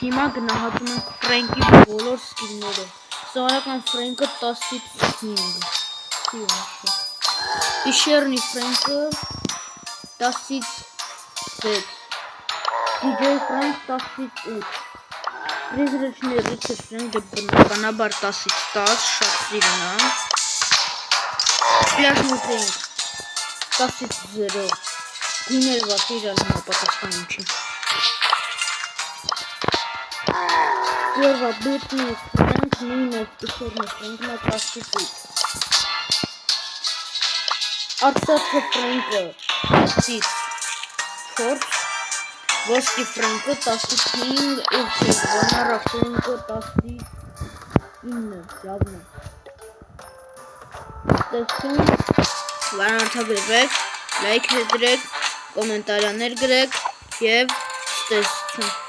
Հիմա գնահատում ենք Ֆրենկի բոլոր սկիլները։ Սովորական Ֆրենկը 10-ից 5։ Իշերնի Ֆրենկը 10-ից 6։ DJ Ֆրենկ 10-ից 8։ Պրիզրեչների Ռիչարդ Ֆրենկը բնականաբար 10-ից 10, շատ սիրուն է։ Ֆլաշնի Ֆրենկ 10-ից 0։ Գույները վասը իրար համապատասխանում չի։ Первый бытный Фрэнк, минус исчерный Фрэнк на 10-ից 8։ Արցախը Ֆրենկը 10-ից 4։ Ոսկի Ֆրենկը 10-ից 5 և Վանարա Ֆրենկը 10-ից 9։ Լավն է։ Տեսնում, վանարդագրվեք, լայք դրեք, կոմենտարիաներ գրեք և տեսություն։